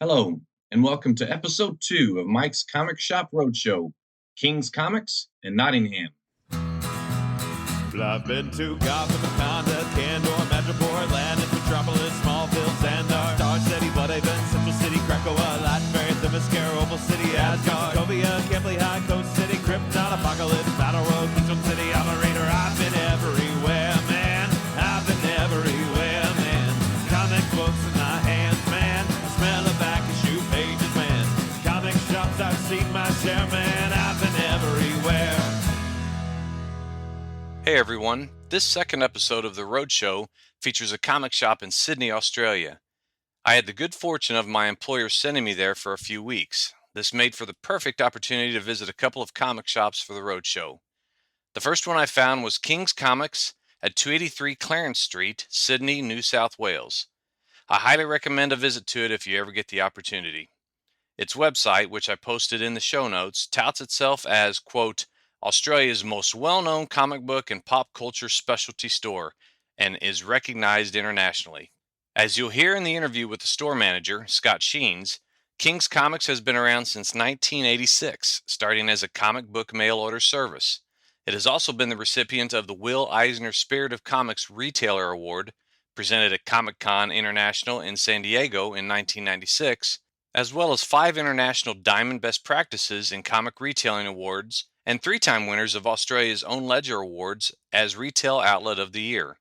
Hello, and welcome to episode 2 of Mike's Comic Shop Roadshow, King's Comics in Nottingham. Well, I've been to Gotham, Wakanda, Candor, Metro, Atlantis, Metropolis, Smallville, Xandar, Star City, Bloodhaven, Central City, Krakoa, Latin Themyscira, Opal City, Asgard, Sokovia, Campley, High Coast City, Krypton, Apocalypse, Battle Road, Keystone City, I'm a reader, I've been everywhere, man. I've been everywhere, man. Comic books in my hands, man. The smell of back issue pages, man. Comic shops, I've seen my share, man. I've been everywhere. Hey everyone, this second episode of The Roadshow features a comic shop in Sydney, Australia. I had the good fortune of my employer sending me there for a few weeks. This made for the perfect opportunity to visit a couple of comic shops for The Roadshow. The first one I found was King's Comics at 283 Clarence Street, Sydney, New South Wales. I highly recommend a visit to it if you ever get the opportunity. Its website, which I posted in the show notes, touts itself as, quote, Australia's most well-known comic book and pop culture specialty store, and is recognized internationally. As you'll hear in the interview with the store manager, Scott Sheens, King's Comics has been around since 1986, starting as a comic book mail order service. It has also been the recipient of the Will Eisner Spirit of Comics Retailer Award, presented at Comic-Con International in San Diego in 1996, as well as 5 International Diamond Best Practices in Comic Retailing Awards, and 3-time winners of Australia's own Ledger Awards as Retail Outlet of the Year.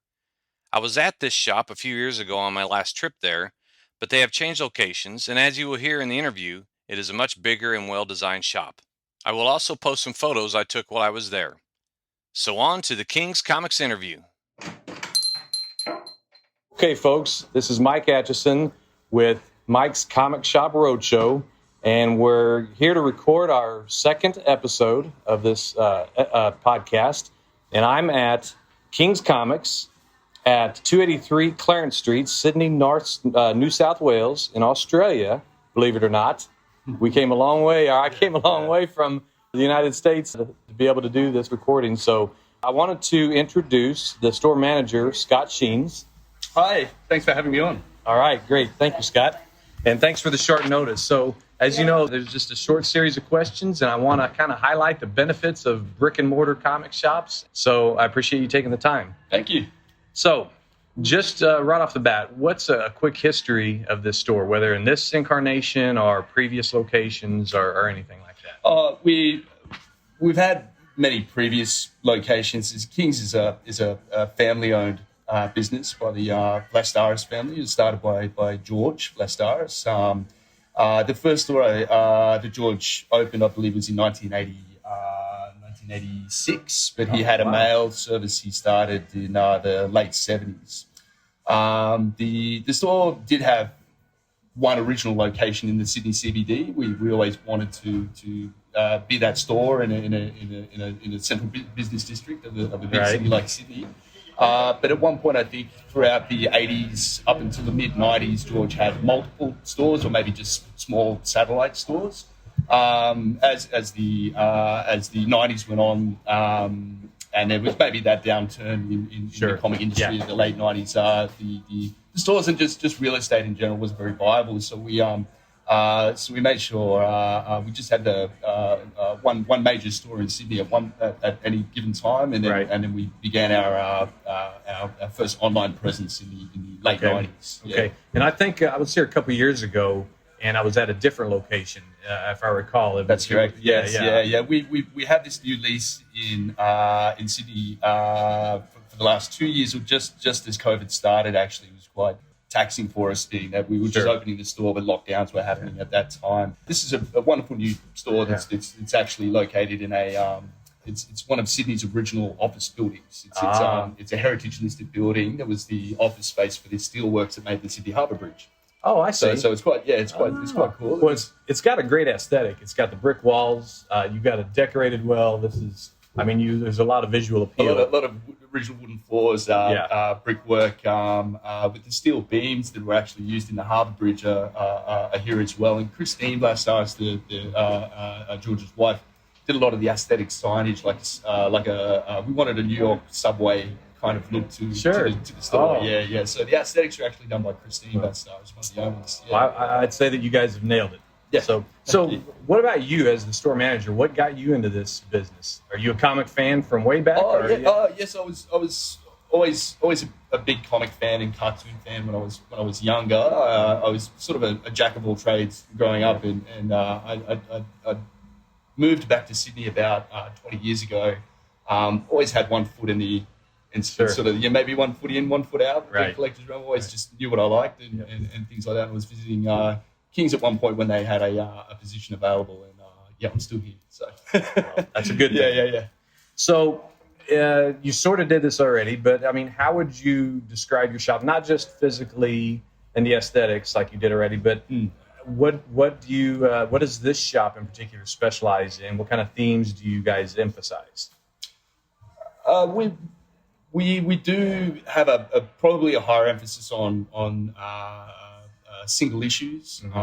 I was at this shop a few years ago on my last trip there, but they have changed locations, and as you will hear in the interview, it is a much bigger and well-designed shop. I will also post some photos I took while I was there. So on to the King's Comics interview. Okay, folks, this is Mike Atchison with Mike's Comic Shop Roadshow, and we're here to record our second episode of this podcast, and I'm at King's Comics at 283 Clarence Street, Sydney, New South Wales in Australia, believe it or not. We came a long way, or I came a long way from the United States to be able to do this recording, so I wanted to introduce the store manager, Scott Sheens. Hi, thanks for having me on. All right, great. Thank you, Scott. And thanks for the short notice. So, as you know, there's just a short series of questions, and I want to kind of highlight the benefits of brick and mortar comic shops. So I appreciate you taking the time. Thank you. So, just right off the bat, what's a quick history of this store, whether in this incarnation or previous locations or anything like that? We've had many previous locations. King's is a family-owned business by the Vlastaris family. It was started by George Vlastaris. The first store that George opened, I believe, was in 1986, but he had a mail service he started in the late 70s. The store did have one original location in the Sydney CBD. We always wanted to be that store in a central business district of a big city like Sydney. But at one point, I think throughout the 80s up until the mid-90s, George had multiple stores, or maybe just small satellite stores. As the 90s went on, and there was maybe that downturn in the comic industry in the late 90s, the stores and just real estate in general was very viable. So we made sure we just had the one major store in Sydney at any given time, and then we began our first online presence in the late 90s. Okay, and I think I was here a couple of years ago, and I was at a different location, if I recall. That's correct. Yes, yeah. We had this new lease in Sydney for the last 2 years, or just as COVID started. Actually, it was quite taxing for us, being that we were just opening the store, but lockdowns were happening at that time. This is a wonderful new store. It's actually located in it's one of Sydney's original office buildings. It's a heritage listed building. That was the office space for the steelworks that made the Sydney Harbour Bridge. Oh, I see. So it's quite cool. Well, it's got a great aesthetic. It's got the brick walls. You got it decorated well. There's a lot of visual appeal. A lot of original wooden floors, brickwork, with the steel beams that were actually used in the Harbour Bridge are here as well. And Christine Blastaris, George's wife, did a lot of the aesthetic signage, we wanted a New York subway kind of look to Sure. to the store. Oh. Yeah. So the aesthetics are actually done by Christine Batstar, who's one of the owners. Yeah. Well, I'd say that you guys have nailed it. Yeah. So what about you as the store manager? What got you into this business? Are you a comic fan from way back? Yes, I was always a big comic fan and cartoon fan when I was younger. I was sort of a jack of all trades growing up, and I moved back to Sydney about 20 years ago. Always had one foot in the Sure. sort of maybe one foot in, one foot out. Right. Collector's realm. Always just knew what I liked and things like that. I was visiting Kings at one point when they had a position available, and I'm still here. So That's a good thing. Yeah. So you sort of did this already, but I mean, how would you describe your shop? Not just physically and the aesthetics like you did already, but what does this shop in particular specialize in? What kind of themes do you guys emphasize? We do have probably a higher emphasis on single issues and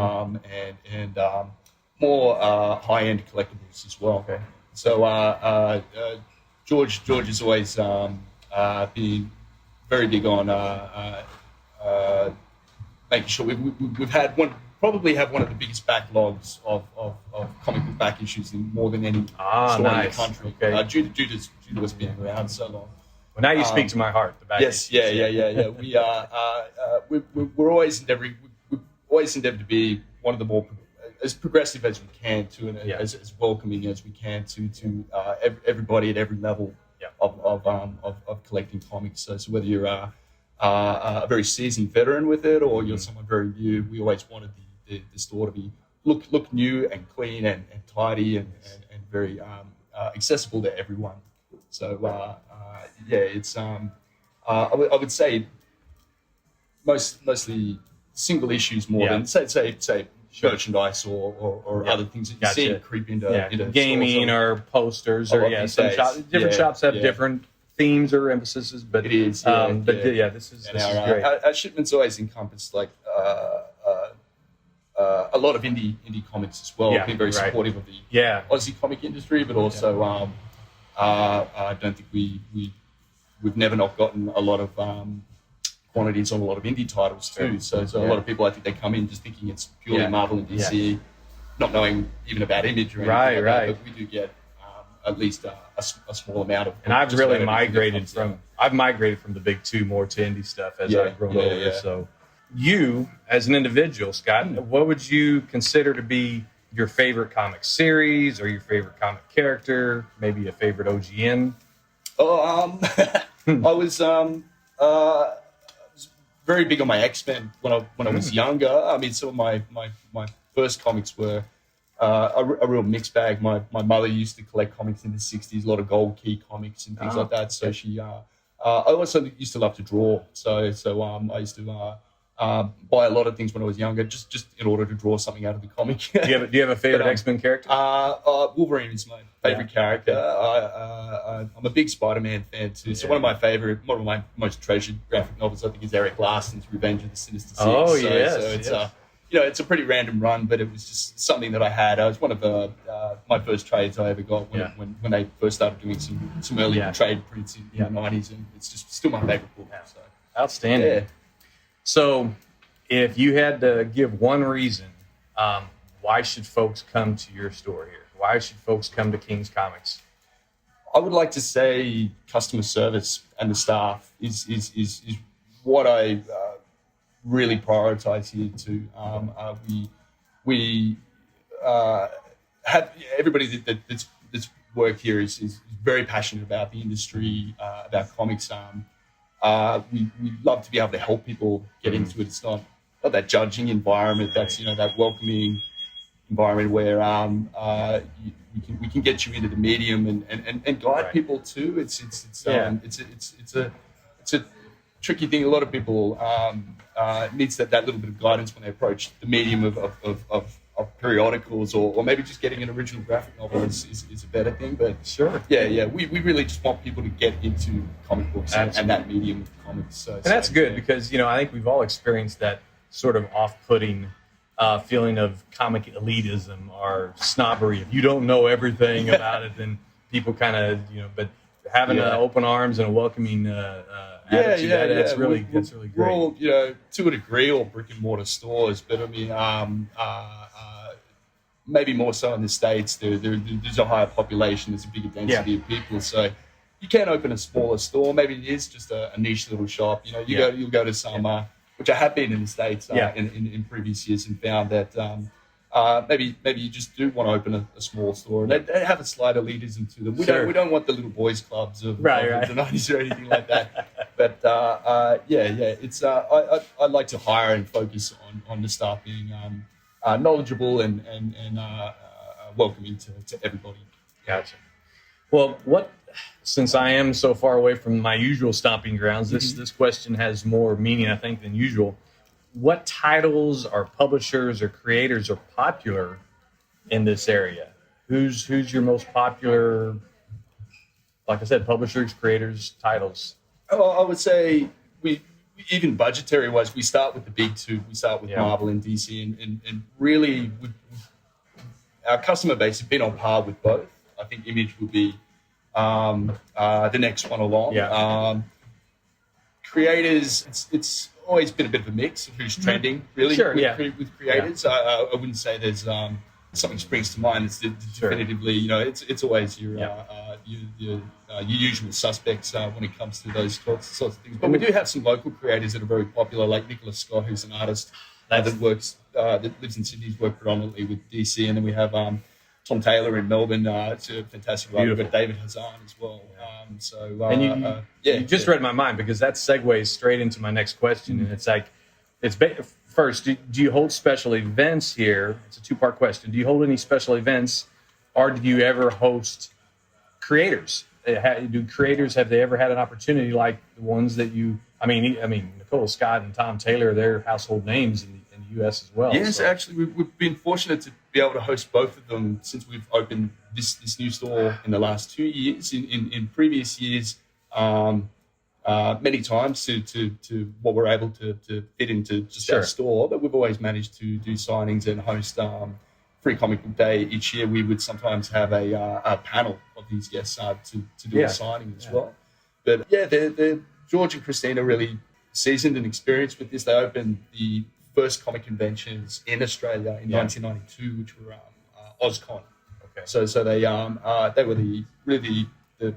more high-end collectibles as well. Okay. So George has always been very big on making sure we've had probably have one of the biggest backlogs of comic book back issues in more than any store in the country. Okay. Due to us being around so long. Well, now you speak to my heart. The back Yes, issues. yeah. We we're always endeavoring. We always endeavor to be one of the more as progressive as we can to, and as welcoming as we can to everybody at every level of collecting comics. So whether you're a very seasoned veteran with it or you're someone very new, we always wanted the store to be look new and clean and tidy and very accessible to everyone. So it's I would say mostly single issues more than say merchandise or other things that you see creep into gaming or posters or different shops have different themes or emphases, but it is. This is great. Our shipments always encompass like a lot of indie comics as well. Being very supportive of the Aussie comic industry, but also I don't think we've never not gotten a lot of quantities on a lot of indie titles too. So a lot of people, I think they come in just thinking it's purely Marvel and DC, not knowing even about Image or anything like that, but we do get at least a small amount of. And I've really migrated from the big two more to indie stuff as I've grown older. So you, as an individual, Scott, what would you consider to be your favorite comic series or your favorite comic character? Maybe a favorite OGN? I was very big on my X-Men when I was younger. I mean, some of my first comics were a real mixed bag. My mother used to collect comics in the 60s, a lot of Gold Key comics and things like that. So she, I also used to love to draw. So I used to buy a lot of things when I was younger, just in order to draw something out of the comic. Do you have a favorite X-Men character? Wolverine is my favorite character. I'm a big Spider-Man fan too. So one of my most treasured graphic novels, I think, is Eric Larson's Revenge of the Sinister Six. Oh, so it's it's a pretty random run, but it was just something that I had. It was one of my first trades I ever got when they first started doing some early trade prints in the 90s, and it's just still my favorite book. So. Outstanding. Yeah. So, if you had to give one reason, why should folks come to your store here? Why should folks come to King's Comics? I would like to say customer service and the staff is what I really prioritize here too. We have everybody that's work here is very passionate about the industry, about comics. We love to be able to help people get into it. It's not that judging environment. That's that welcoming environment where we can get you into the medium and guide people too. It's a tricky thing. A lot of people needs that little bit of guidance when they approach the medium of periodicals or maybe just getting an original graphic novel is a better thing. But we really just want people to get into comic books and that medium of comics. So that's good because I think we've all experienced that sort of off-putting feeling of comic elitism or snobbery. If you don't know everything about it, then people kind of but having open arms and a welcoming attitude. That's really great. We're all, to a degree, all brick and mortar stores, but I mean, maybe more so in the States. There's a higher population, there's a bigger density of people, so you can open a smaller store. Maybe it is just a niche little shop. You'll go to some, which I have been in the States in previous years, and found that maybe you just do want to open a small store, and they have a slight elitism to them. We don't want the little boys clubs of the 90s or anything like that. But it's I like to hire and focus on the staff being knowledgeable and welcoming to everybody. Gotcha. Well, since I am so far away from my usual stomping grounds, this question has more meaning, I think, than usual. What titles or publishers or creators are popular in this area? Who's your most popular, like I said, publishers, creators, titles? Oh, I would say we even budgetary wise, we start with the big two. We start with Marvel and DC, and really our customer base has been on par with both. I think Image would be the next one along. Creators, it's always been a bit of a mix of who's trending, really, with creators. I wouldn't say there's something springs to mind that's definitively, it's always your usual suspects when it comes to those sorts of things. But we do have some local creators that are very popular, like Nicholas Scott, who's an artist that lives in Sydney. He's worked predominantly with DC, and then we have Tom Taylor in Melbourne. It's a fantastic writer. We've got David Hazan as well. You just read my mind, because that segues straight into my next question. And it's like, first, do you hold special events here? It's a two-part question. Do you hold any special events, or do you ever host creators? Do creators, have they ever had an opportunity like the ones that you? I mean, Nicole Scott and Tom Taylor, they're household names in the U.S. as well. Yes, actually, we've been fortunate to be able to host both of them since we've opened this new store in the last 2 years. In previous years, many times to what we're able to fit into just our store, but we've always managed to do signings and host Free Comic Book Day each year. We would sometimes have a panel of these guests to do a signing as well. But they're George and Christina are really seasoned and experienced with this. They opened the first comic conventions in Australia in 1992, which were OzCon. Okay. So they were the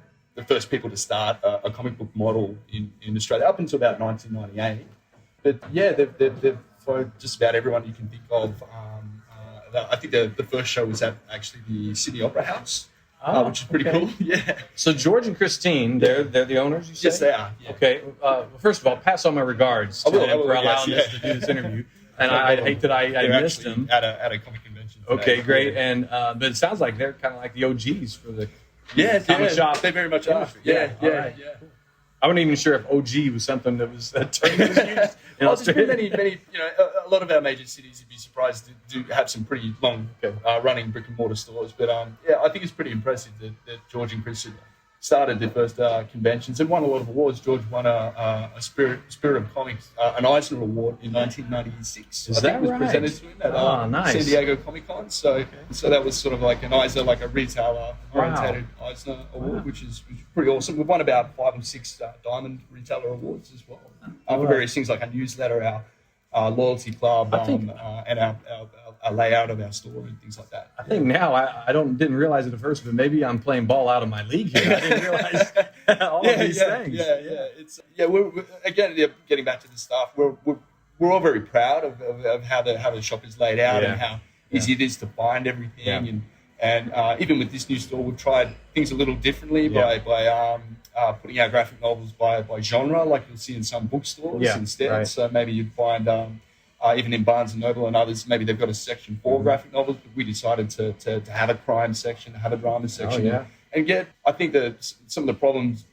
first people to start a comic book model in Australia up until about 1998. But they've for just about everyone you can think of. I think the first show was at actually the Sydney Opera House, which is pretty cool. Yeah. So George and Christine, they're the owners, you say? Yes, they are. Yeah. Okay. First of all, pass on my regards to them for allowing us to do this interview. And I hate that I missed them at a comic convention today. Okay, great. And but it sounds like they're kind of like the OGs for the comic shop. They very much are. Yeah. I wasn't even sure if OG was something that was a term that was used. There's been many. A lot of our major cities, you'd be surprised, do have some pretty long running brick and mortar stores. But I think it's pretty impressive that George and Chris started their first conventions and won a lot of awards. George won a Spirit of Comics, an Eisner Award in 1996. Is that was presented to him at San Diego Comic Con. So that was sort of like an Eisner, like a retailer orientated Eisner Award, which is pretty awesome. We've won about 5 or 6 Diamond Retailer Awards as well for various things like our newsletter, our loyalty club, and our layout of our store and things like that. I think now I didn't realize it at first, but maybe I'm playing ball out of my league here. I didn't realize all of these things. It's we're again getting back to the staff. We're all very proud of how the shop is laid out and how easy it is to find everything. And even with this new store, we've tried things a little differently by putting our graphic novels by genre, like you'll see in some bookstores instead. Right. So maybe you'd find even in Barnes & Noble and others, maybe they've got a section for graphic novels, but we decided to have a crime section, have a drama section. And I think that some of the problems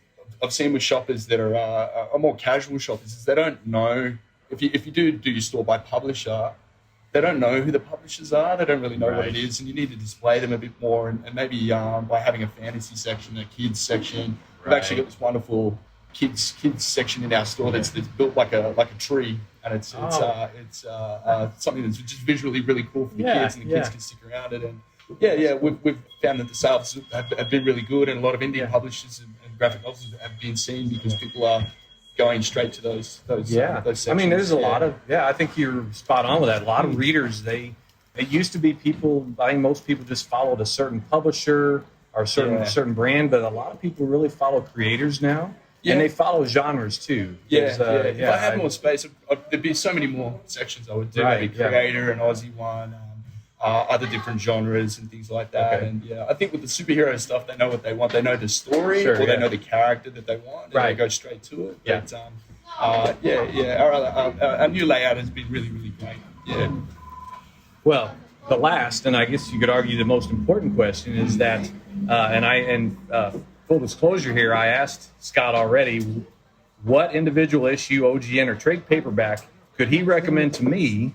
I've seen with shoppers that are more casual shoppers is they don't know, if you do your store by publisher, they don't know who the publishers are. They don't really know what it is, and you need to display them a bit more. And maybe by having a fantasy section, a kids section, we've actually got this wonderful kids section in our store that's built like a tree, and it's something that's just visually really cool for the kids, and the kids can stick around it. And we've found that the sales have been really good, and a lot of Indian publishers and graphic novels have been seen because people are going straight to those sections. I mean, there's a lot of I think you're spot on with that. A lot of readers, it used to be people. I think most people just followed a certain publisher or a certain brand, but a lot of people really follow creators now. Yeah. And they follow genres too. If I had more space, there'd be so many more sections I would do. Maybe creator, an Aussie one, other different genres and things like that. Okay. And I think with the superhero stuff, they know what they want. They know the story, they know the character that they want, and they go straight to it. Yeah. But, our new layout has been really, really great. Yeah. Well, the last, and I guess you could argue the most important question is that, full disclosure here, I asked Scott already what individual issue, OGN, or trade paperback could he recommend to me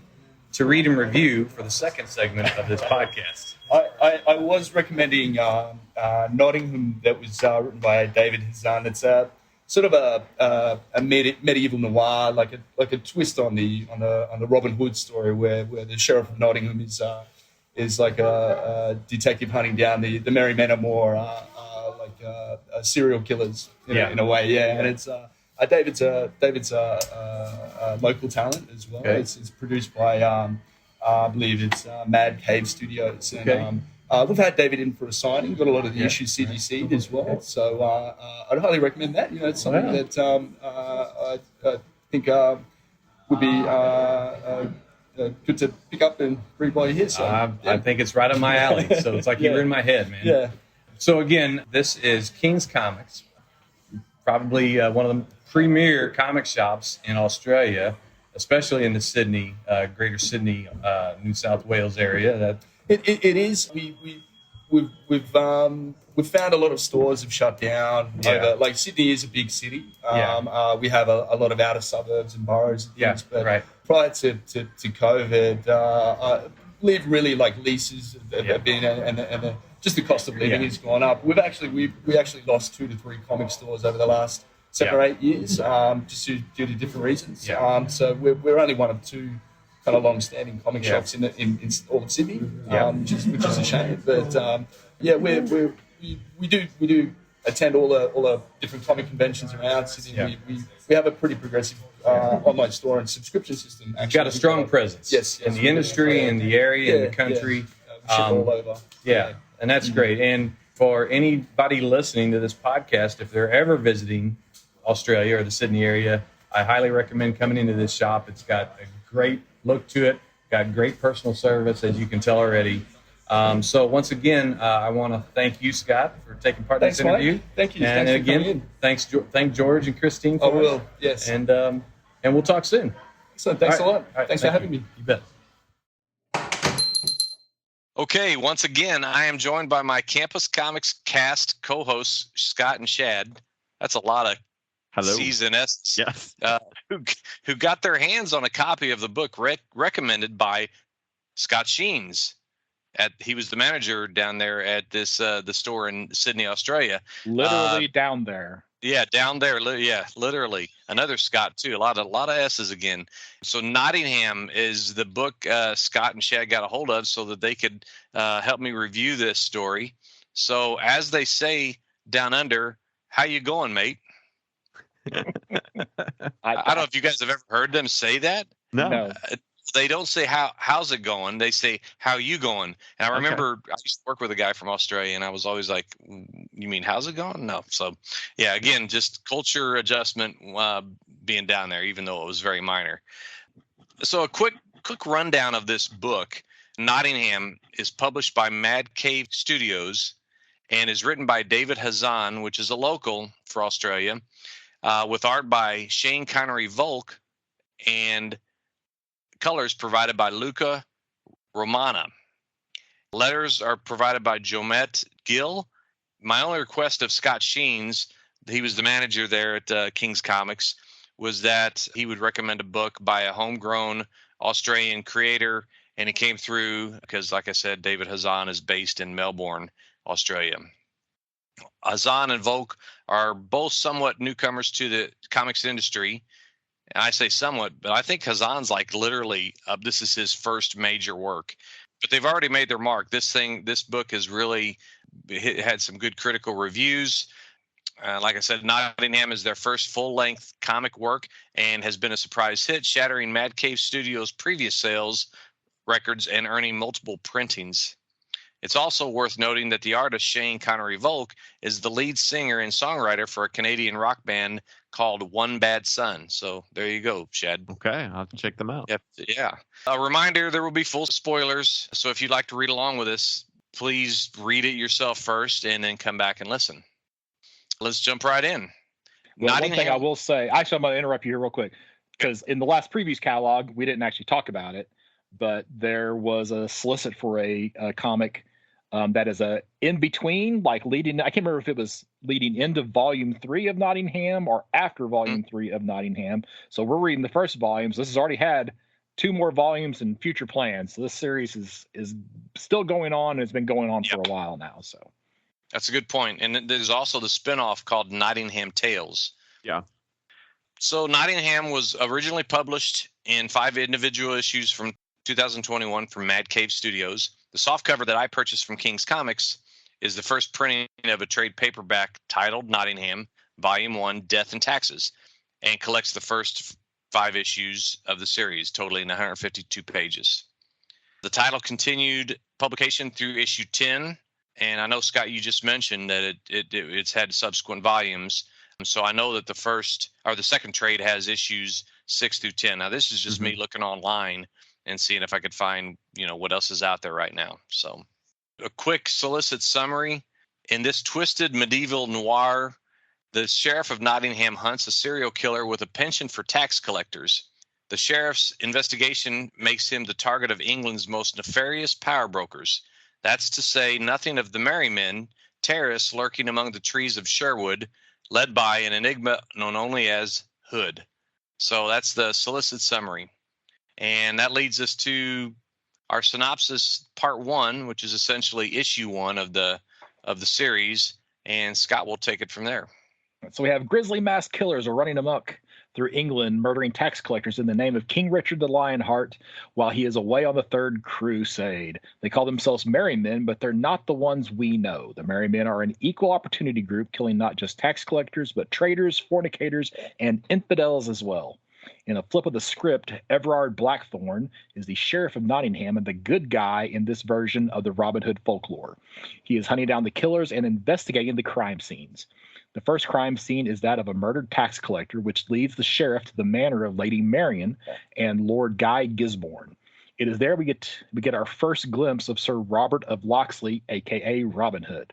to read and review for the second segment of this podcast. I was recommending Nottingham, that was written by David Hazan. It's sort of a medieval noir, like a twist on the Robin Hood story, where the sheriff of Nottingham is like a detective hunting down the merry men of more serial killers in a way. And it's David's a local talent as well. Okay. It's produced by I believe it's Mad Cave Studios, and we've had David in for a signing. Got a lot of the issues CGC'd as well. Okay. So I'd highly recommend that. It's something that I think would be good to pick up and read while you're here. So I think it's right up my alley. So it's like you were in my head, man. Yeah. So again, this is King's Comics, probably one of the premier comic shops in Australia, especially in the Sydney, Greater Sydney, New South Wales area. It is. We've found a lot of stores have shut down. Like Sydney is a big city. We have a lot of outer suburbs and boroughs and things. But prior to COVID, I believe really like leases have been and just the cost of living has gone up. We actually lost 2 to 3 comic stores over the last 7 or 8 years, just due to different reasons. So we're only one of 2 kind of long-standing comic shops in all of Sydney, which is a shame. But we do attend all the different comic conventions around Sydney. We have a pretty progressive online store and subscription system. You've got a strong presence in the industry, in the area, in the country. We ship all over. And that's great. And for anybody listening to this podcast, if they're ever visiting Australia or the Sydney area, I highly recommend coming into this shop. It's got a great look to it, got great personal service, as you can tell already. So once again, I want to thank you, Scott, for taking part in this interview. Mike. Thank you. And again, thank George and Christine for I will. Yes. And we'll talk soon. So thanks a lot. Thanks for having me. You bet. Okay, once again, I am joined by my Campus Comics cast co-hosts, Scott and Shad. That's a lot of C's and S's. Yes. Who got their hands on a copy of the book recommended by Scott Sheens. He was the manager down there at this the store in Sydney, Australia. Literally down there. Yeah, down there. Yeah, literally. Another Scott too. A lot of S's again. So Nottingham is the book Scott and Shad got a hold of so that they could help me review this story. So as they say down under, how you going, mate? I don't know if you guys have ever heard them say that. No. They don't say how's it going. They say how you going. And I remember I used to work with a guy from Australia, and I was always like, "You mean how's it going?" No. So yeah, again, just culture adjustment being down there, even though it was very minor. So a quick rundown of this book. Nottingham is published by Mad Cave Studios and is written by David Hazan, which is a local for Australia, with art by Shane Connery-Volk and colors provided by Luca Romana. Letters are provided by Jomet Gill. My only request of Scott Sheens, he was the manager there at King's Comics, was that he would recommend a book by a homegrown Australian creator, and it came through because, like I said, David Hazan is based in Melbourne, Australia. Hazan and Volk are both somewhat newcomers to the comics industry. And I say somewhat, but I think Hazan's like literally, this is his first major work. But they've already made their mark. This book has really had some good critical reviews. Like I said, Nottingham is their first full-length comic work and has been a surprise hit, shattering Mad Cave Studios' previous sales records and earning multiple printings. It's also worth noting that the artist Shane Connery-Volk is the lead singer and songwriter for a Canadian rock band called One Bad Son. So there you go, Shad. Okay, I'll have to check them out. Yep, yeah. A reminder, there will be full spoilers. So if you'd like to read along with us, please read it yourself first and then come back and listen. Let's jump right in. Well, one thing I will say, actually, I'm going to interrupt you here real quick, because in the last previews catalog, we didn't actually talk about it, but there was a solicit for a comic that is a in between, like leading. I can't remember if it was leading into volume 3 of Nottingham or after volume 3 of Nottingham. So we're reading the first volumes. This has already had 2 more volumes and future plans. So this series is still going on, and it's been going on for a while now. So. That's a good point. And there's also the spinoff called Nottingham Tales. Yeah. So Nottingham was originally published in 5 individual issues from 2021 from Mad Cave Studios. The softcover that I purchased from King's Comics is the first printing of a trade paperback titled Nottingham, Volume 1, Death and Taxes, and collects the first 5 issues of the series, totaling 152 pages. The title continued publication through issue 10. And I know, Scott, you just mentioned that it's had subsequent volumes. So I know that the second trade has issues 6 through 10. Now, this is just me looking online and seeing if I could find, what else is out there right now. So a quick solicit summary. In this twisted medieval noir, the sheriff of Nottingham hunts a serial killer with a penchant for tax collectors. The sheriff's investigation makes him the target of England's most nefarious power brokers. That's to say nothing of the merry men, terrorists lurking among the trees of Sherwood, led by an enigma known only as Hood. So that's the solicit summary. And that leads us to our synopsis part 1, which is essentially issue 1 of the series. And Scott will take it from there. So we have grisly masked killers are running amok through England, murdering tax collectors in the name of King Richard the Lionheart while he is away on the Third Crusade. They call themselves Merry Men, but they're not the ones we know. The Merry Men are an equal opportunity group, killing not just tax collectors, but traitors, fornicators, and infidels as well. In a flip of the script, Everard Blackthorne is the sheriff of Nottingham and the good guy in this version of the Robin Hood folklore. He is hunting down the killers and investigating the crime scenes. The first crime scene is that of a murdered tax collector, which leads the sheriff to the manor of Lady Marian and Lord Guy Gisborne. It is there we get our first glimpse of Sir Robert of Locksley, a.k.a. Robin Hood.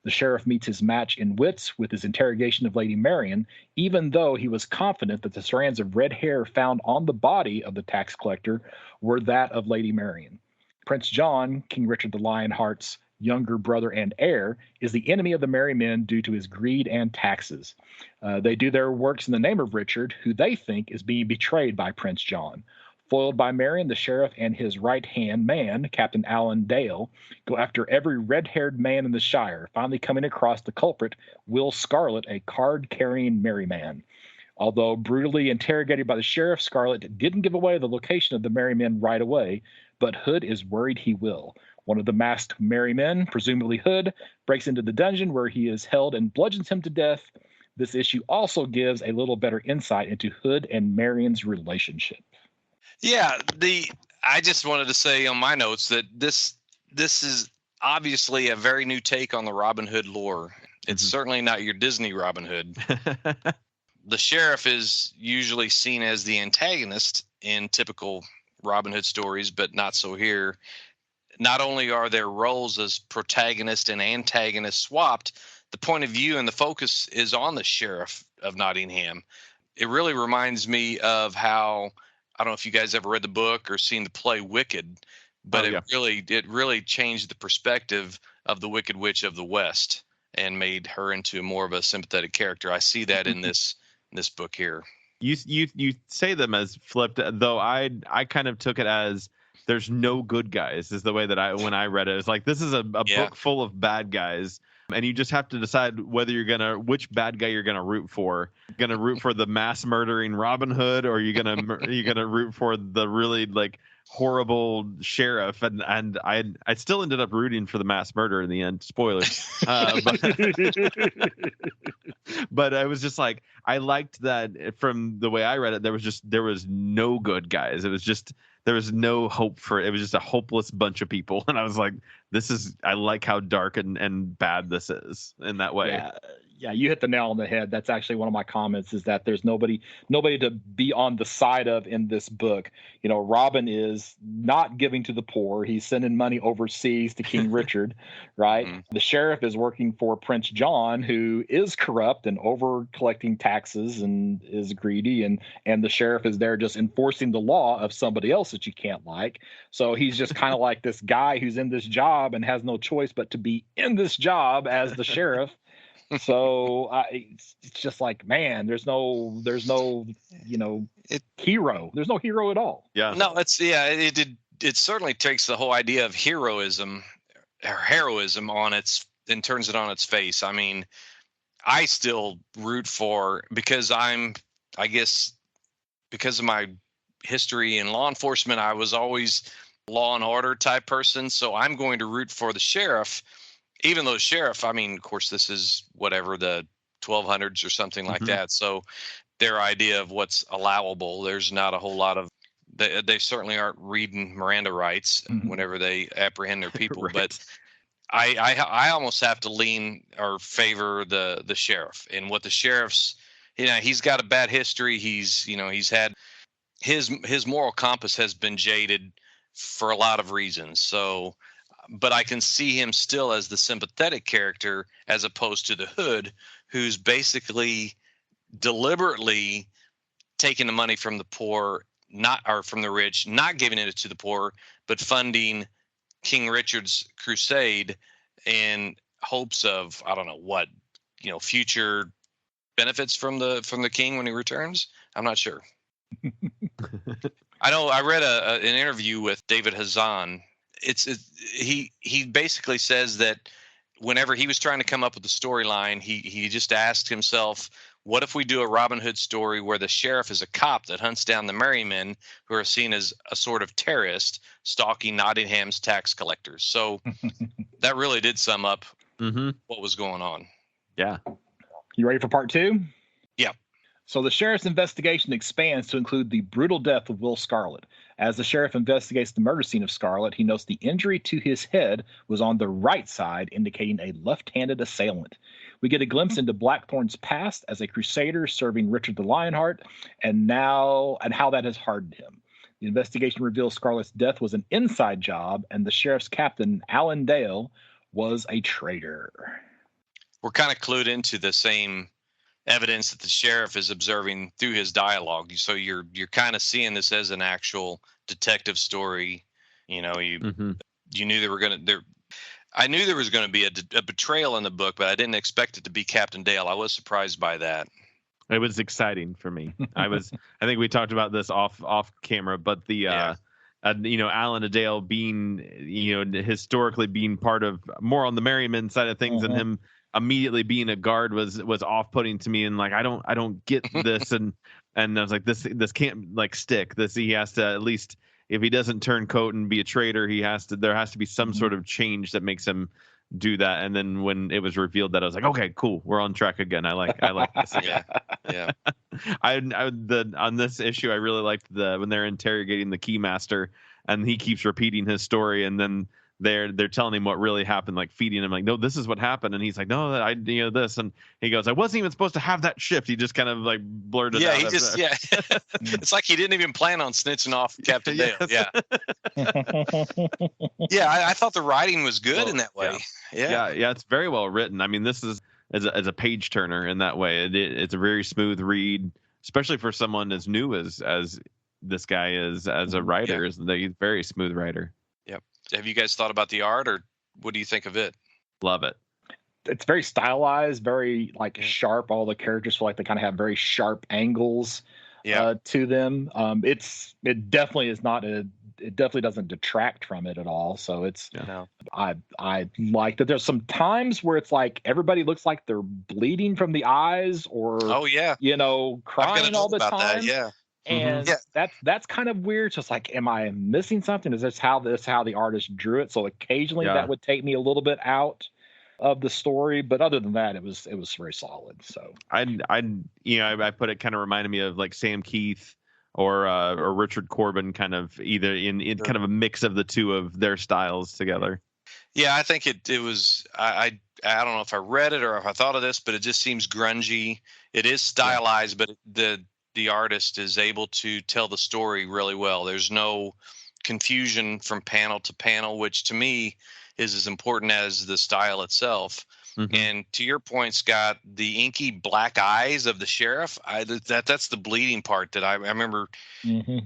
The sheriff meets his match in wits with his interrogation of Lady Marian, even though he was confident that the strands of red hair found on the body of the tax collector were that of Lady Marian. Prince John, King Richard the Lionheart's younger brother and heir, is the enemy of the Merry Men due to his greed and taxes. They do their works in the name of Richard, who they think is being betrayed by Prince John. Foiled by Marian, the sheriff and his right-hand man, Captain Alan Dale, go after every red-haired man in the Shire, finally coming across the culprit, Will Scarlet, a card-carrying merry man. Although brutally interrogated by the sheriff, Scarlet didn't give away the location of the merry men right away, but Hood is worried he will. One of the masked merry men, presumably Hood, breaks into the dungeon where he is held and bludgeons him to death. This issue also gives a little better insight into Hood and Marian's relationship. Yeah, I just wanted to say on my notes that this is obviously a very new take on the Robin Hood lore. It's certainly not your Disney Robin Hood. The sheriff is usually seen as the antagonist in typical Robin Hood stories, but not so here. Not only are their roles as protagonist and antagonist swapped, the point of view and the focus is on the sheriff of Nottingham. It really reminds me of how, I don't know if you guys ever read the book or seen the play Wicked, but it really changed the perspective of the Wicked Witch of the West and made her into more of a sympathetic character. I see that in this book here. You say them as flipped, though I kind of took it as there's no good guys, is the way that when I read it. It's like, this is a book full of bad guys, and you just have to decide whether which bad guy you're gonna root for. You're gonna root for the mass murdering Robin Hood, or you're gonna root for the really like horrible sheriff, and I still ended up rooting for the mass murder in the end. Spoilers. But I was just like, I liked that from the way I read it. There was no good guys. There was no hope for it. It was just a hopeless bunch of people, and I was like, I like how dark and bad this is in that way. Yeah, you hit the nail on the head. That's actually one of my comments, is that there's nobody to be on the side of in this book. Robin is not giving to the poor. He's sending money overseas to King Richard, right? Mm-hmm. The sheriff is working for Prince John, who is corrupt and over collecting taxes and is greedy. And the sheriff is there just enforcing the law of somebody else that you can't like. So he's just kind of like this guy who's in this job and has no choice but to be in this job as the sheriff. So it's just like, man, there's no hero. There's no hero at all. Yeah. No, it certainly takes the whole idea of heroism on and turns it on its face. I mean, I still root for, because of my history in law enforcement, I was always law and order type person. So I'm going to root for the sheriff. Even though sheriff, I mean, of course, this is whatever, the 1200s or something like that. So their idea of what's allowable, there's not a whole lot of, they certainly aren't reading Miranda rights whenever they apprehend their people. Right. But I almost have to lean or favor the sheriff, and what the sheriff's, he's got a bad history. He's had his moral compass has been jaded for a lot of reasons. So, but I can see him still as the sympathetic character, as opposed to the Hood, who's basically deliberately taking the money from the poor, from the rich, not giving it to the poor, but funding King Richard's crusade in hopes of, I don't know what, future benefits from the king when he returns. I'm not sure. I know I read an interview with David Hazan. He basically says that whenever he was trying to come up with the storyline, he just asked himself, what if we do a Robin Hood story where the sheriff is a cop that hunts down the merry men who are seen as a sort of terrorist stalking Nottingham's tax collectors? So that really did sum up what was going on. Yeah. You ready for part 2? Yeah. So the sheriff's investigation expands to include the brutal death of Will Scarlet. As the sheriff investigates the murder scene of Scarlet, he notes the injury to his head was on the right side, indicating a left-handed assailant. We get a glimpse into Blackthorn's past as a crusader serving Richard the Lionheart, and how that has hardened him. The investigation reveals Scarlet's death was an inside job, and the sheriff's captain, Alan Dale, was a traitor. We're kind of clued into the same evidence that the sheriff is observing through his dialogue. So you're kind of seeing this as an actual detective story. You knew they were going to I knew there was going to be a betrayal in the book, but I didn't expect it to be Captain Dale. I was surprised by that. It was exciting for me. I think we talked about this off camera, but Alan Dale being, historically being part of more on the Merryman side of things, and him immediately being a guard was off-putting to me, and like I don't get this, and I was like, this can't like stick. He has to, at least if he doesn't turn coat and be a traitor, there has to be some sort of change that makes him do that. And then when it was revealed that, I was like, okay, cool, we're on track again. I like this. Yeah. On this issue, I really liked when they're interrogating the keymaster, and he keeps repeating his story, and then they're telling him what really happened, like feeding him, like, no, this is what happened, and he's like, no, this, and he goes, I wasn't even supposed to have that shift. He just kind of like blurted out. It's like he didn't even plan on snitching off Captain Dale. Yeah. I thought the writing was good in that way. Yeah, it's very well written. I mean, this is as a page turner in that way. It's a very smooth read, especially for someone as new as this guy is as a writer. He's a very smooth writer. Yep. Have you guys thought about the art, or what do you think of it? Love it. It's very stylized, very like sharp. All the characters feel like they kind of have very sharp angles to them. It definitely doesn't detract from it at all. So I like that. There's some times where it's like everybody looks like they're bleeding from the eyes, or crying all the time. That, And that's kind of weird. So it's like, am I missing something? Is this how the artist drew it? So occasionally that would take me a little bit out of the story, but other than that, it was very solid. So I put it kind of reminded me of like Sam Keith or Richard Corbin, kind of either in kind of a mix of the two of their styles together. Yeah, I think it was. I don't know if I read it or if I thought of this, but it just seems grungy. It is stylized, but the artist is able to tell the story really well. There's no confusion from panel to panel, which to me is as important as the style itself. Mm-hmm. And to your point, Scott, the inky black eyes of the sheriff, that's the bleeding part that I remember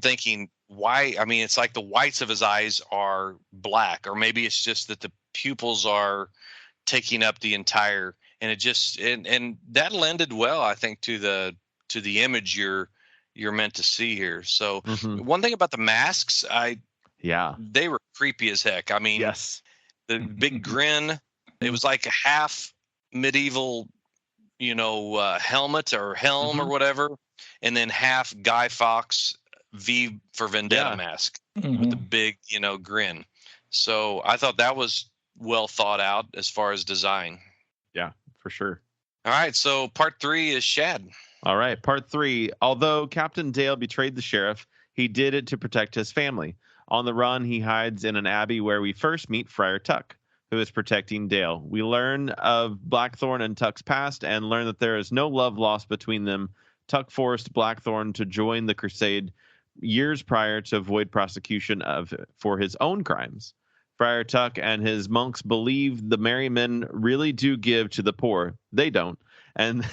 thinking, why? I mean, it's like the whites of his eyes are black, or maybe it's just that the pupils are taking up the entire, and it just, and that lended well, I think, to the image you're meant to see here. So one thing about the masks, they were creepy as heck. I mean, the big grin, it was like a half medieval, helmet or helm or whatever, and then half Guy Fawkes V for Vendetta mask with the big, grin. So I thought that was well thought out as far as design. Yeah, for sure. All right, so part 3 is Shad. All right, part 3. Although Captain Dale betrayed the sheriff, he did it to protect his family. On the run, he hides in an abbey where we first meet Friar Tuck, who is protecting Dale. We learn of Blackthorn and Tuck's past and learn that there is no love lost between them. Tuck forced Blackthorn to join the crusade years prior to avoid prosecution for his own crimes. Friar Tuck and his monks believe the merry men really do give to the poor. They don't. And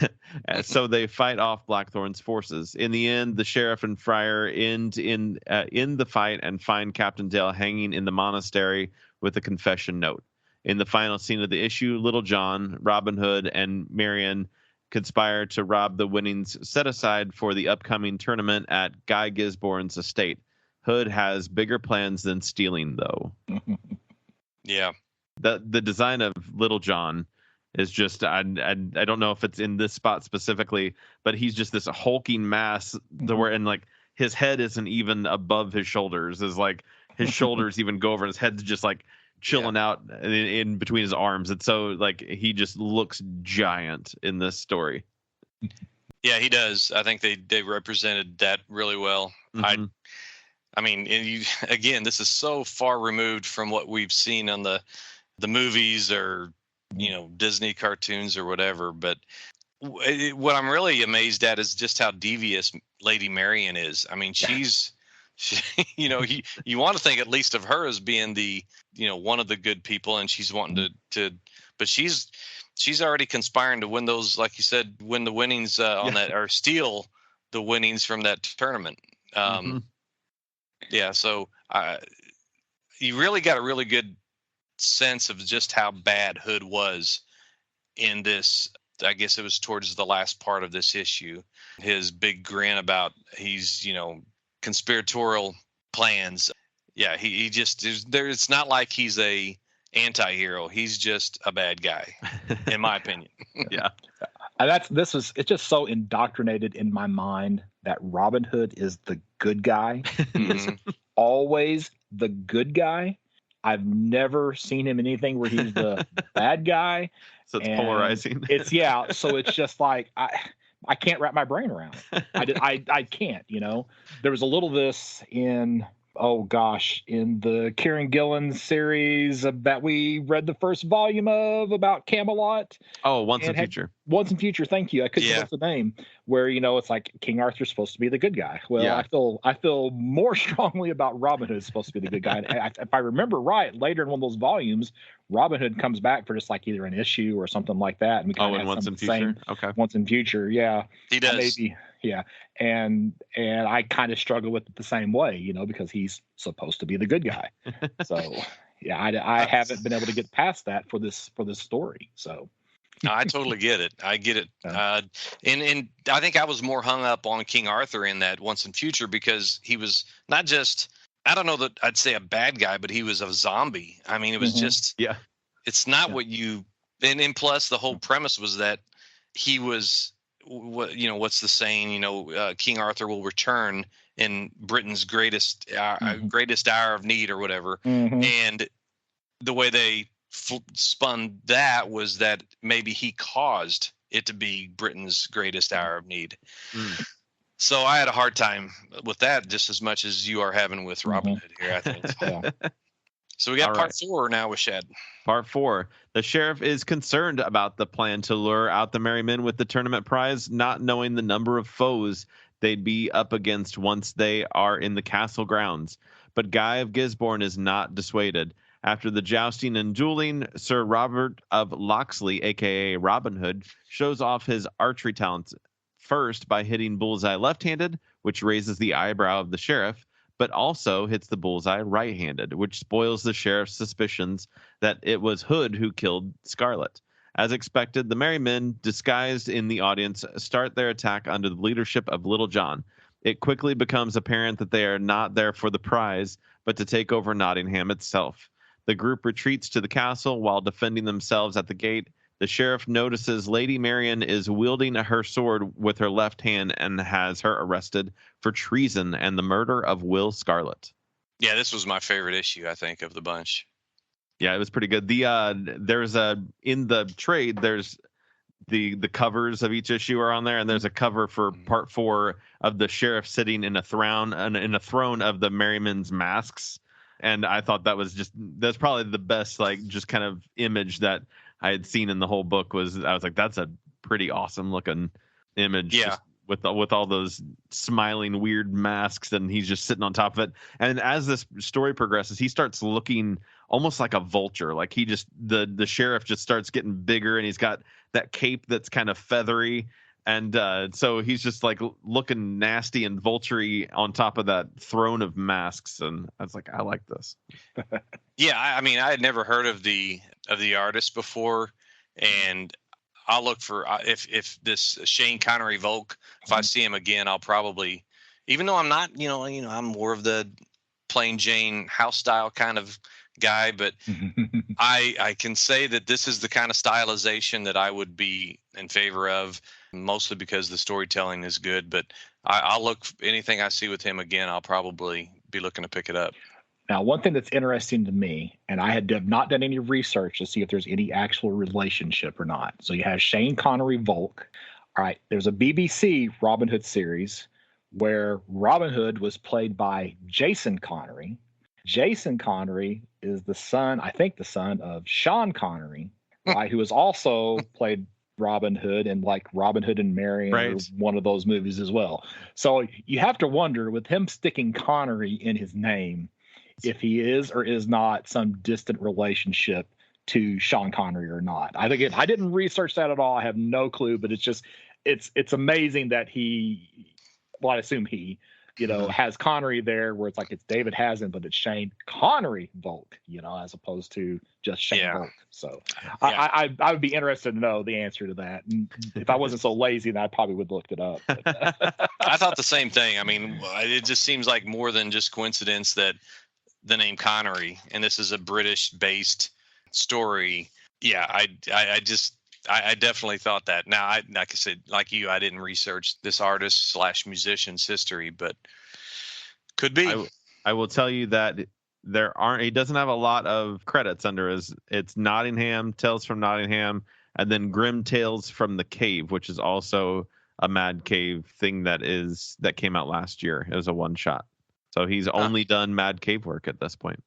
so they fight off Blackthorn's forces. In the end, the sheriff and friar end in the fight and find Captain Dale hanging in the monastery with a confession note. In the final scene of the issue, Little John, Robin Hood, and Marion conspire to rob the winnings set aside for the upcoming tournament at Guy Gisborne's estate. Hood has bigger plans than stealing, though. Yeah. The design of Little John is just, I don't know if it's in this spot specifically, but he's just this hulking mass and like his head isn't even above his shoulders. Is like his shoulders even go over, and his head's just like chilling out in between his arms. And so like he just looks giant in this story. Yeah, he does. I think they represented that really well. I mean, again, this is so far removed from what we've seen on the movies or Disney cartoons or whatever. But what I'm really amazed at is just how devious Lady Marian is. I mean, you want to think at least of her as being the one of the good people, and she's wanting to but she's already conspiring to win those, like you said, win the winnings on that, or steal the winnings from that tournament. Yeah, so you really got a really good sense of just how bad Hood was in this. I guess it was towards the last part of this issue. His big grin about he's, conspiratorial plans. Yeah, he just is there. It's not like he's a anti-hero. He's just a bad guy, in my opinion. Yeah. It's just so indoctrinated in my mind that Robin Hood is the good guy. He is always the good guy. I've never seen him in anything where he's the bad guy. So it's polarizing. So it's just like I can't wrap my brain around it. I can't. There was a little of this in in the Kieran Gillen series that we read the first volume of about Camelot. Oh, Once in Future. Once in Future, thank you. I couldn't remember the name. Where it's like King Arthur's supposed to be the good guy. Well, I feel more strongly about Robin Hood supposed to be the good guy. If I remember right, later in one of those volumes, Robin Hood comes back for just like either an issue or something like that. And we kind of Once in Future. Okay. Once in Future, yeah. He does. Maybe. Yeah, and I kind of struggle with it the same way, because he's supposed to be the good guy. So yeah, I haven't been able to get past that for this story. So I totally get it. I get it. And I think I was more hung up on King Arthur in that Once in Future because he was not just, I don't know that I'd say a bad guy, but he was a zombie. I mean, it was just It's not what you and plus the whole premise was that he was. What's the saying? King Arthur will return in Britain's greatest hour of need or whatever. Mm-hmm. And the way they spun that was that maybe he caused it to be Britain's greatest hour of need. So I had a hard time with that just as much as you are having with Robin Hood here, I think. Yeah. So we got part 4 now with Shad. Part 4. The sheriff is concerned about the plan to lure out the merry men with the tournament prize, not knowing the number of foes they'd be up against once they are in the castle grounds. But Guy of Gisborne is not dissuaded. After the jousting and dueling, Sir Robert of Locksley, a.k.a. Robin Hood, shows off his archery talents, first by hitting bullseye left-handed, which raises the eyebrow of the sheriff, but also hits the bullseye right-handed, which spoils the sheriff's suspicions that it was Hood who killed Scarlet. As expected, the merry men, disguised in the audience, start their attack under the leadership of Little John. It quickly becomes apparent that they are not there for the prize, but to take over Nottingham itself. The group retreats to the castle while defending themselves at the gate. The sheriff notices Lady Marian is wielding her sword with her left hand and has her arrested for treason and the murder of Will Scarlet. Yeah, this was my favorite issue, I think, of the bunch. Yeah, it was pretty good. There's in the trade, there's the covers of each issue are on there, and there's a cover for part 4 of the sheriff sitting in a throne of the merrymen's masks. And I thought that's probably the best, like, just kind of image that I had seen in the whole book. I was like, that's a pretty awesome looking image. Yeah. With all those smiling weird masks, and he's just sitting on top of it. And as this story progresses, he starts looking almost like a vulture. Like the sheriff just starts getting bigger, and he's got that cape that's kind of feathery. And so he's just like looking nasty and vulture-y on top of that throne of masks. And I was like, I like this. Yeah, I mean, I had never heard of the artist before, and I'll look for if this Shane Connery Volk, if I see him again, I'll probably, even though I'm not, I'm more of the plain Jane house style kind of guy, but I can say that this is the kind of stylization that I would be in favor of, mostly because the storytelling is good. But I'll look anything I see with him again, I'll probably be looking to pick it up. Now, one thing that's interesting to me, and I have not done any research to see if there's any actual relationship or not. So you have Shane Connery Volk. All right, there's a BBC Robin Hood series where Robin Hood was played by Jason Connery. Jason Connery is the son of Sean Connery, right, who has also played Robin Hood and like Robin Hood and Marian, right, or one of those movies as well. So you have to wonder, with him sticking Connery in his name, if he is or is not some distant relationship to Sean Connery or not. I didn't research that at all. I have no clue, but it's amazing that I assume he, has Connery there, where it's like it's David Hazen, but it's Shane Connery Volk, as opposed to just Shane Volk. So I would be interested to know the answer to that. And if I wasn't so lazy, then I probably would have looked it up. I thought the same thing. I mean, it just seems like more than just coincidence that the name Connery, and this is a British-based story. Yeah, I definitely thought that. Now, like I said, like you, I didn't research this artist / musician's history, but could be. I will tell you that he doesn't have a lot of credits under it's Nottingham, Tales from Nottingham, and then Grim Tales from the Cave, which is also a Mad Cave thing that came out last year. It was a one shot. So he's only done Mad Cave work at this point.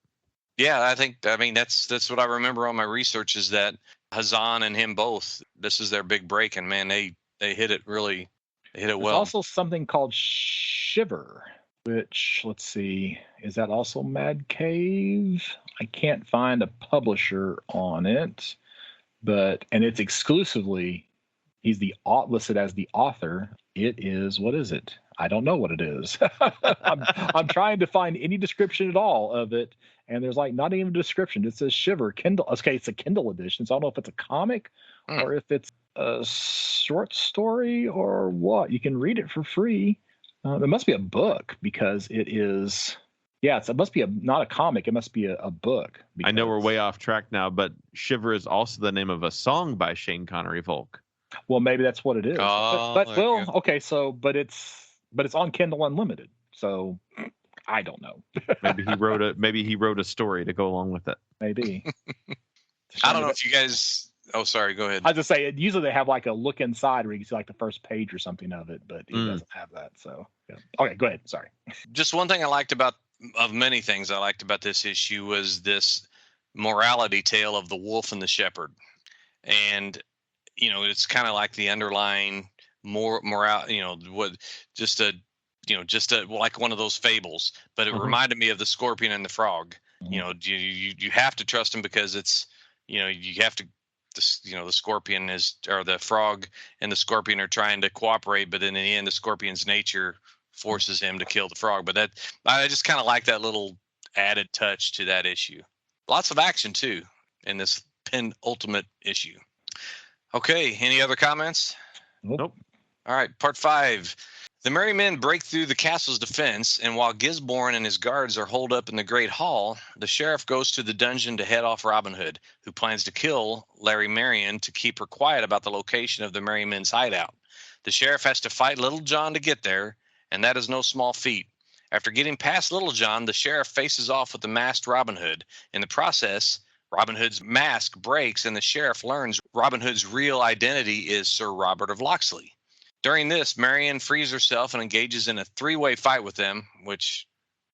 Yeah, that's what I remember on my research, is that Hazan and him both, this is their big break, and man, they hit it well. There's also something called Shiver, which, let's see, is that also Mad Cave? I can't find a publisher on it, and it's exclusively, he's listed as the author. It is, what is it? I don't know what it is. I'm trying to find any description at all of it, and there's like not even a description. It says Shiver, Kindle. Okay, it's a Kindle edition, so I don't know if it's a comic or if it's a short story or what. You can read it for free. It must be a book, because it is. Yeah, it must be not a comic. It must be a book. I know we're way off track now, but Shiver is also the name of a song by Shane Connery Volk. Well, maybe that's what it is. Okay, so but it's on Kindle Unlimited. So I don't know. Maybe he wrote a story to go along with it. Maybe. I don't know if you guys. Oh, sorry. Go ahead. I was just say usually they have like a look inside where you can see like the first page or something of it, but he doesn't have that. So yeah. Okay, go ahead. Sorry. Just one thing I liked about, of many things I liked about this issue, was this morality tale of the wolf and the shepherd, and it's kind of like the underlying moral. Like one of those fables, but it reminded me of the scorpion and the frog. You have to trust him because it's you have to. The scorpion or the frog and the scorpion are trying to cooperate, but then in the end, the scorpion's nature forces him to kill the frog. But I just kind of like that little added touch to that issue. Lots of action too in this penultimate issue. Okay, any other comments? Nope. All right, part 5. The merry men break through the castle's defense, and while Gisborne and his guards are holed up in the Great Hall, the sheriff goes to the dungeon to head off Robin Hood, who plans to kill Larry Marion to keep her quiet about the location of the merry men's hideout. The sheriff has to fight Little John to get there, and that is no small feat. After getting past Little John, the sheriff faces off with the masked Robin Hood. In the process, Robin Hood's mask breaks, and the sheriff learns Robin Hood's real identity is Sir Robert of Locksley. During this, Marion frees herself and engages in a 3-way fight with them, which,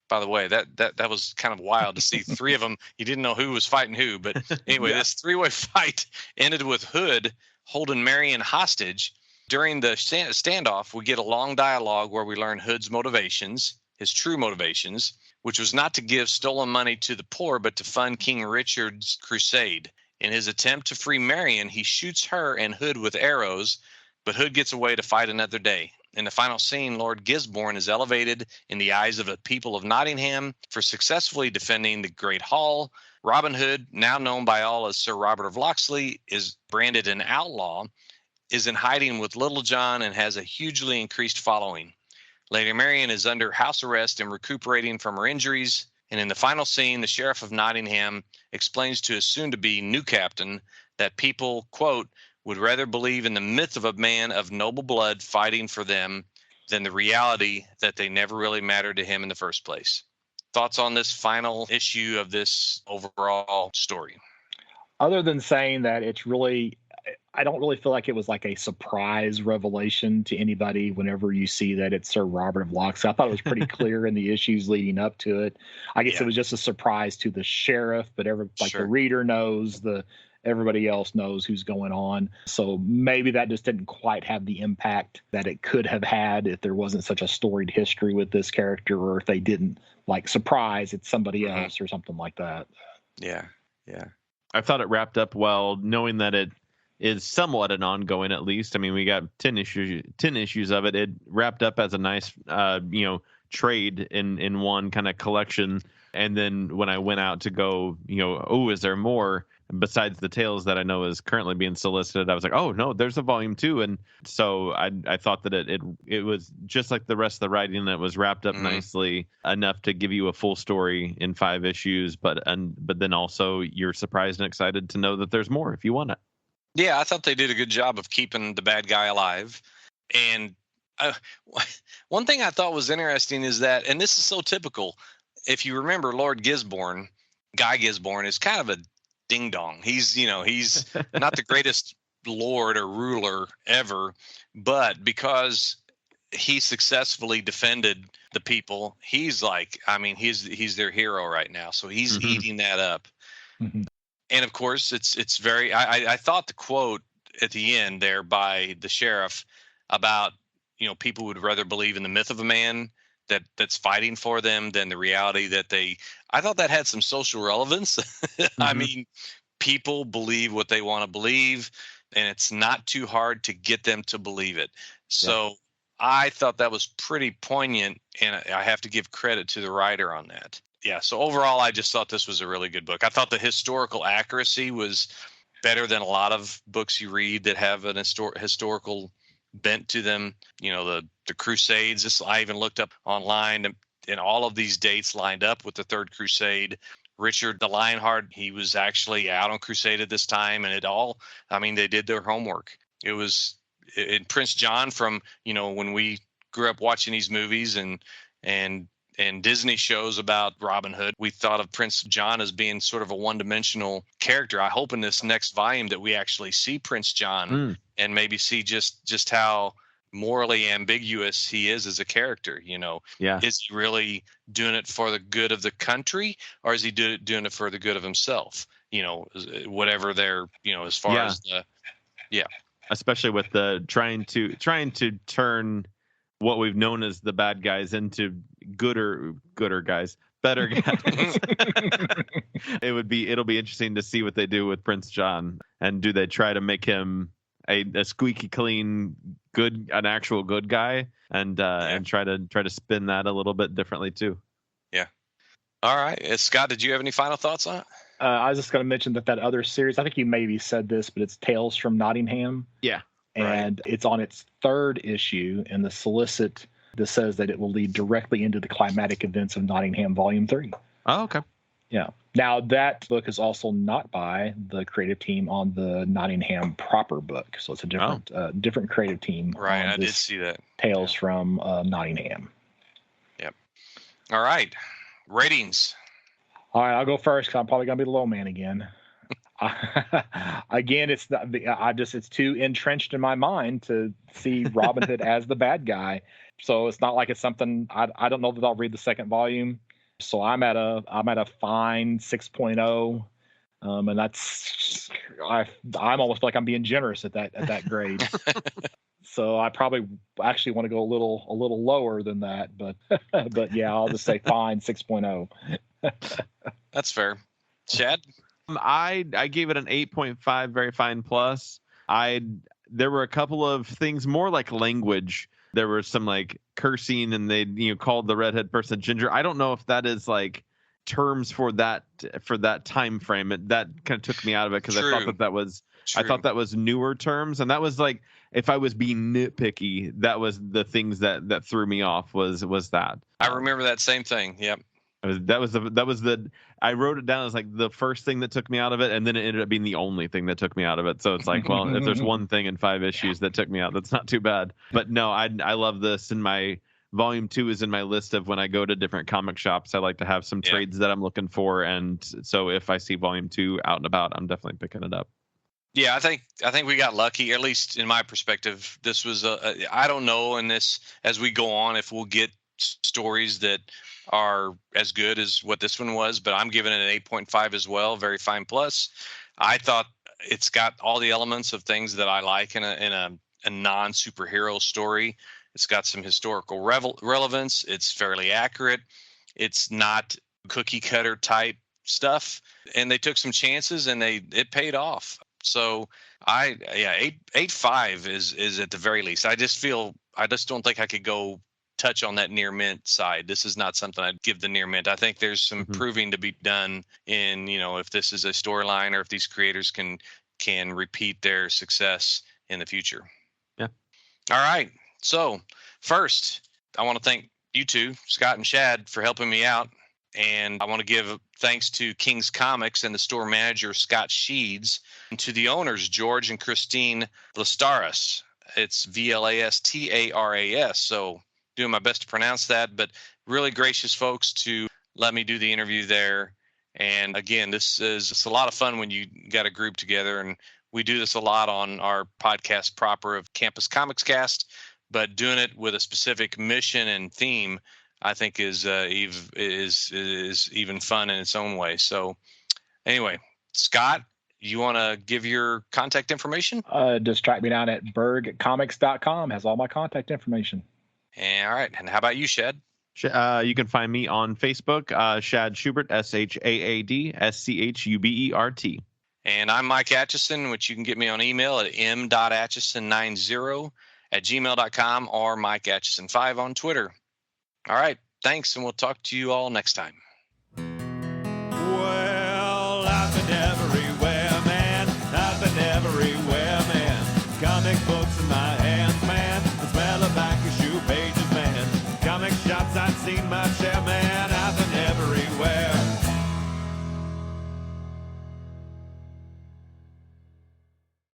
by the way, that was kind of wild to see 3 of them. You didn't know who was fighting who. But anyway, This 3-way fight ended with Hood holding Marion hostage. During the standoff, we get a long dialogue where we learn Hood's motivations, his true motivations, which was not to give stolen money to the poor, but to fund King Richard's crusade. In his attempt to free Marion, he shoots her and Hood with arrows, but Hood gets away to fight another day. In the final scene, Lord Gisborne is elevated in the eyes of the people of Nottingham for successfully defending the Great Hall. Robin Hood, now known by all as Sir Robert of Locksley, is branded an outlaw, is in hiding with Little John, and has a hugely increased following. Lady Marion is under house arrest and recuperating from her injuries. And in the final scene, the Sheriff of Nottingham explains to his soon-to-be new captain that people, quote, would rather believe in the myth of a man of noble blood fighting for them than the reality that they never really mattered to him in the first place. Thoughts on this final issue of this overall story? Other than saying that I don't really feel like it was like a surprise revelation to anybody whenever you see that it's Sir Robert of Locksley. I thought it was pretty clear in the issues leading up to it. I guess it was just a surprise to the sheriff, but the reader knows, everybody else knows who's going on. So maybe that just didn't quite have the impact that it could have had if there wasn't such a storied history with this character, or if they didn't surprise it's somebody else or something like that. Yeah. I thought it wrapped up well, knowing that it is somewhat an ongoing, at least. I mean, we got 10 issues of it. It wrapped up as a nice, trade in one kind of collection. And then when I went out to go, is there more besides the tales that I know is currently being solicited? I was like, oh no, there's a volume 2. And so I thought that it was just like the rest of the writing, that was wrapped up nicely enough to give you a full story in 5 issues. But then also you're surprised and excited to know that there's more if you want it. Yeah, I thought they did a good job of keeping the bad guy alive. And one thing I thought was interesting is that, and this is so typical, if you remember, Lord Gisborne, Guy Gisborne, is kind of a ding dong. He's not the greatest lord or ruler ever, but because he successfully defended the people, he's he's their hero right now. So he's eating that up. Mm-hmm. And of course, it's very. I thought the quote at the end there by the sheriff about people would rather believe in the myth of a man that's fighting for them than the reality that they. I thought that had some social relevance. Mm-hmm. I mean, people believe what they want to believe, and it's not too hard to get them to believe it. So yeah. I thought that was pretty poignant, and I have to give credit to the writer on that. Yeah, so overall, I just thought this was a really good book. I thought the historical accuracy was better than a lot of books you read that have an historical bent to them. The Crusades. I even looked up online, and all of these dates lined up with the Third Crusade. Richard the Lionheart, he was actually out on crusade at this time, and they did their homework. It was in Prince John from, when we grew up watching these movies, and and Disney shows about Robin Hood, we thought of Prince John as being sort of a one-dimensional character. I hope in this next volume that we actually see Prince John and maybe see just how morally ambiguous he is as a character. Is he really doing it for the good of the country, or is he doing it for the good of himself? Whatever they're, as far as especially with the trying to turn what we've known as the bad guys into gooder guys, better guys. It'll be interesting to see what they do with Prince John, and do they try to make him a squeaky clean an actual good guy, and try to spin that a little bit differently too. Yeah. All right, Scott, did you have any final thoughts on it? I was just going to mention that other series, I think you maybe said this, but it's Tales from Nottingham. Yeah. And it's on its 3rd issue, and the solicit that says that it will lead directly into the climatic events of Nottingham Volume 3. Oh, okay. Yeah. Now, that book is also not by the creative team on the Nottingham proper book. So it's a different creative team. Right, I did see that. Tales from Nottingham. Yep. All right. Ratings. All right, I'll go first because I'm probably going to be the low man again. Again, it's too entrenched in my mind to see Robin Hood as the bad guy. So it's not like it's something I don't know that I'll read the 2nd volume. So I'm at a fine 6.0, and that's I'm almost like I'm being generous at that grade. So I probably actually want to go a little lower than that, but yeah, I'll just say fine 6.0. That's fair. Chad? I gave it an 8.5, very fine plus. There were a couple of things more like language. There was some like cursing, and they called the redhead person Ginger. I don't know if that is like terms for that time frame. That kind of took me out of it because I thought that was newer terms, and that was like, if I was being nitpicky, that was the things that threw me off was that. I remember that same thing. Yep. I wrote it down as like the first thing that took me out of it, and then it ended up being the only thing that took me out of it. So it's like, well, if there's one thing in 5 issues that took me out, that's not too bad. But no, I love this, and my volume 2 is in my list of when I go to different comic shops, I like to have some trades that I'm looking for, and so if I see volume 2 out and about, I'm definitely picking it up. Yeah, I think we got lucky, at least in my perspective. This was I don't know in this, as we go on, if we'll get stories that are as good as what this one was, but I'm giving it an 8.5 as well. Very fine plus. I thought it's got all the elements of things that I like in a non-superhero story. It's got some historical relevance. It's fairly accurate. It's not cookie cutter type stuff, and they took some chances, and it paid off. So 8.5 is at the very least. I just don't think I could go touch on that near mint side. This is not something I'd give the near mint. I think there's some proving to be done in, if this is a storyline or if these creators can repeat their success in the future. Yeah. All right. So first, I want to thank you two, Scott and Shad, for helping me out. And I want to give thanks to King's Comics and the store manager, Scott Sheeds, and to the owners, George and Christine Vlastaras. It's Vlastaras. So doing my best to pronounce that, but really gracious folks to let me do the interview there. And again, it's a lot of fun when you got a group together, and we do this a lot on our podcast proper of Campus Comics Cast, but doing it with a specific mission and theme, I think is even fun in its own way. So anyway, Scott, you want to give your contact information? Just track me down at bergcomics.com. Has all my contact information. All right. And how about you, Shad? You can find me on Facebook, Shad Schubert, SHAAD SCHUBERT. And I'm Mike Atchison, which you can get me on email at m.atchison90@gmail.com or Mike Atchison5 on Twitter. All right. Thanks, and we'll talk to you all next time. Well, I've been everywhere, man. I've been everywhere, man. Comic books in my hands, man. The smell of back of shoe pages, man. Comic shops, I've seen my share.